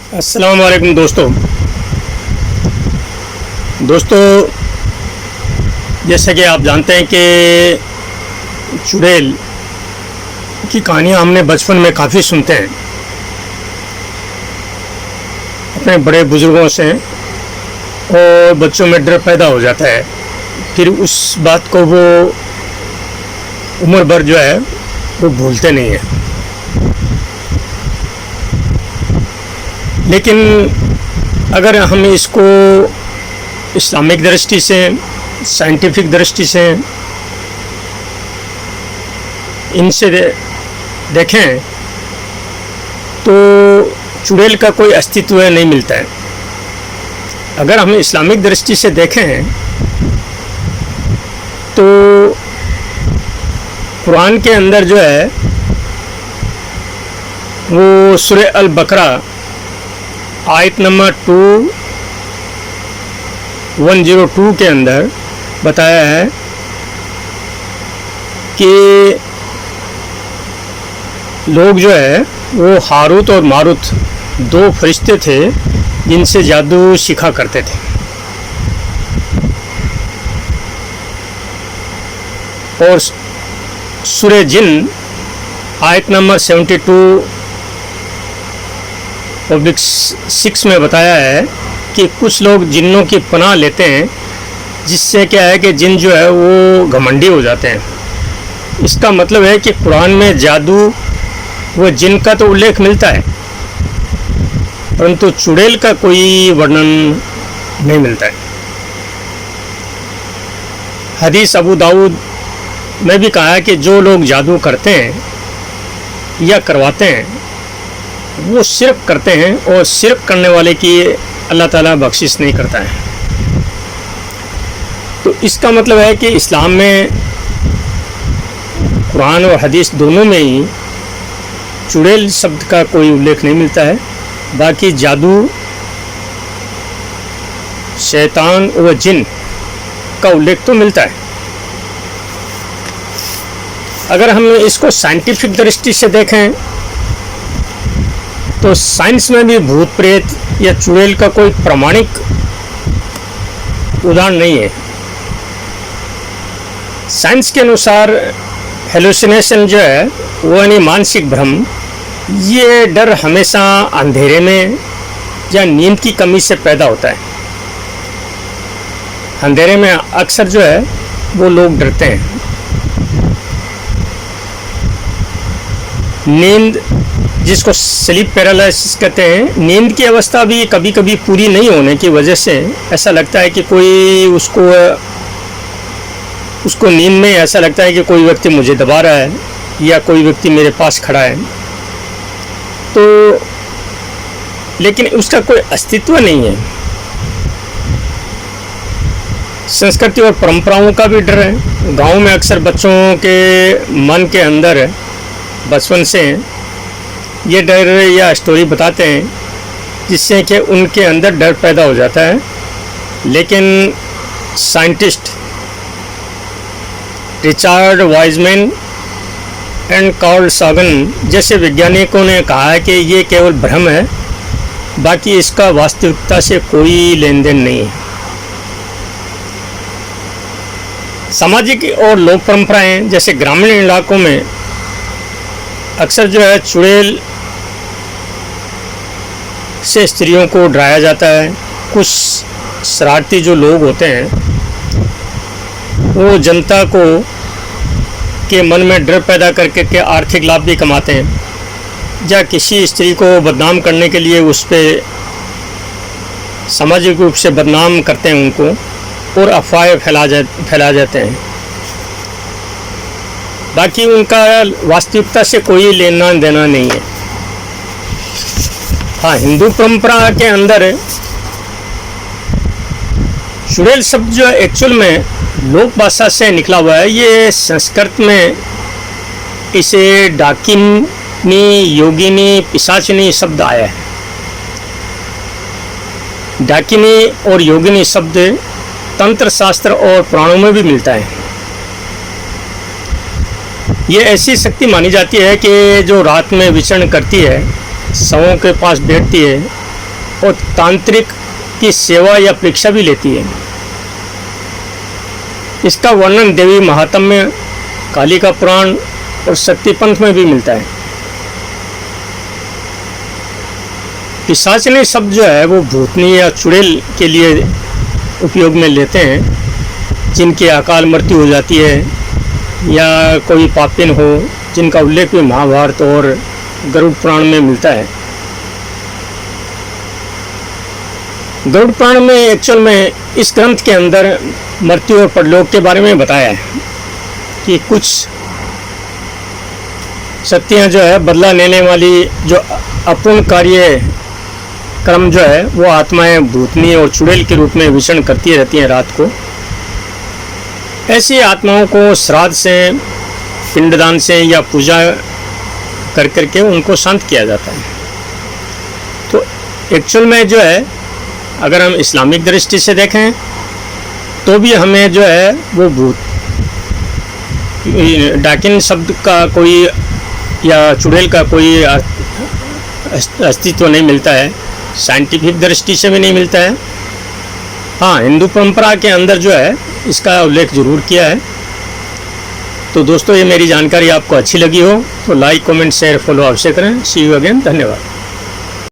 अस्सलाम वालेकुम दोस्तों, जैसा कि आप जानते हैं कि चुड़ैल की कहानियाँ हमने बचपन में काफ़ी सुनते हैं अपने बड़े बुज़ुर्गों से, और बच्चों में डर पैदा हो जाता है। फिर उस बात को वो उम्र भर जो है वो भूलते नहीं हैं। लेकिन अगर हम इसको इस्लामिक दृष्टि से, साइंटिफिक दृष्टि से इनसे देखें तो चुड़ैल का कोई अस्तित्व नहीं मिलता है। अगर हम इस्लामिक दृष्टि से देखें तो कुरान के अंदर जो है वो सूरह अल बकरा आयत नंबर 102 के अंदर बताया है कि लोग जो है वो हारूत और मारूत दो फरिश्ते थे जिनसे जादू सीखा करते थे। और सूरह जिन आयत नंबर 72/6 में बताया है कि कुछ लोग जिन्नों की पनाह लेते हैं, जिससे क्या है कि जिन जो है वो घमंडी हो जाते हैं। इसका मतलब है कि कुरान में जादू व जिन का तो उल्लेख मिलता है, परंतु चुड़ैल का कोई वर्णन नहीं मिलता है। हदीस अबू दाऊद में भी कहा है कि जो लोग जादू करते हैं या करवाते हैं वो शिर्क करते हैं, और शिर्क करने वाले की अल्लाह ताला बख्शिश नहीं करता है। तो इसका मतलब है कि इस्लाम में कुरान और हदीस दोनों में ही चुड़ैल शब्द का कोई उल्लेख नहीं मिलता है। बाकी जादू, शैतान व जिन का उल्लेख तो मिलता है। अगर हम इसको साइंटिफिक दृष्टि से देखें तो साइंस में भी भूत प्रेत या चुड़ैल का कोई प्रमाणिक उदाहरण नहीं है। साइंस के अनुसार हेलुसिनेशन जो है वो यानी मानसिक भ्रम, ये डर हमेशा अंधेरे में या नींद की कमी से पैदा होता है। अंधेरे में अक्सर जो है वो लोग डरते हैं। नींद, जिसको स्लीप पैरालिसिस कहते हैं, नींद की अवस्था भी कभी कभी पूरी नहीं होने की वजह से ऐसा लगता है कि कोई उसको नींद में ऐसा लगता है कि कोई व्यक्ति मुझे दबा रहा है या कोई व्यक्ति मेरे पास खड़ा है। तो लेकिन उसका कोई अस्तित्व नहीं है। संस्कृति और परंपराओं का भी डर है। गांव में अक्सर बच्चों के मन के अंदर बचपन से ये डर या स्टोरी बताते हैं, जिससे कि उनके अंदर डर पैदा हो जाता है। लेकिन scientist Richard Wiseman and Carl Sagan जैसे वैज्ञानिकों ने कहा है कि ये केवल भ्रम है, बाकी इसका वास्तविकता से कोई लेन देन नहीं है। सामाजिक और लोक परंपराएं, जैसे ग्रामीण इलाकों में अक्सर जो है चुड़ैल से स्त्रियों को डराया जाता है। कुछ शरारती जो लोग होते हैं वो जनता को के मन में डर पैदा करके के आर्थिक लाभ भी कमाते हैं, या किसी स्त्री को बदनाम करने के लिए उस पर सामाजिक रूप से बदनाम करते हैं उनको, और अफवाहें फैला जाते हैं। बाकी उनका वास्तविकता से कोई लेना देना नहीं है। हाँ, हिंदू परंपरा के अंदर चुड़ैल शब्द जो एक्चुअल में लोक भाषा से निकला हुआ है। ये संस्कृत में इसे डाकिनी, योगिनी, पिशाचिनी शब्द आया है। डाकिनी और योगिनी शब्द तंत्र शास्त्र और पुराणों में भी मिलता है। ये ऐसी शक्ति मानी जाती है कि जो रात में विचरण करती है, शवों के पास बैठती है और तांत्रिक की सेवा या परीक्षा भी लेती है। इसका वर्णन देवी महात्म्य, कालिका पुराण और शक्ति पंथ में भी मिलता है। पिशाचिनी शब्द जो है वो भूतनी या चुड़ैल के लिए उपयोग में लेते हैं, जिनकी अकाल मृत्यु हो जाती है या कोई पापिन हो, जिनका उल्लेख भी महाभारत और गरुड़ पुराण में मिलता है। गरुड़ पुराण में एक्चुअल में इस ग्रंथ के अंदर मृत्यु और परलोक के बारे में बताया है कि कुछ शक्तियाँ जो है बदला लेने वाली, जो अपूर्ण कार्य कर्म जो है वो आत्माएं भूतनी और चुड़ैल के रूप में विचरण करती रहती हैं रात को। ऐसी आत्माओं को श्राद्ध से, पिंडदान से या पूजा कर करके उनको शांत किया जाता है। तो एक्चुअल में जो है अगर हम इस्लामिक दृष्टि से देखें तो भी हमें जो है वो भूत डाकिन शब्द का कोई या चुड़ैल का कोई अस्तित्व नहीं मिलता है, साइंटिफिक दृष्टि से भी नहीं मिलता है। हाँ, हिंदू परंपरा के अंदर जो है इसका उल्लेख जरूर किया है। तो दोस्तों, ये मेरी जानकारी आपको अच्छी लगी हो तो लाइक, कमेंट, शेयर, फॉलो अवश्य करें। सी यू अगेन। धन्यवाद।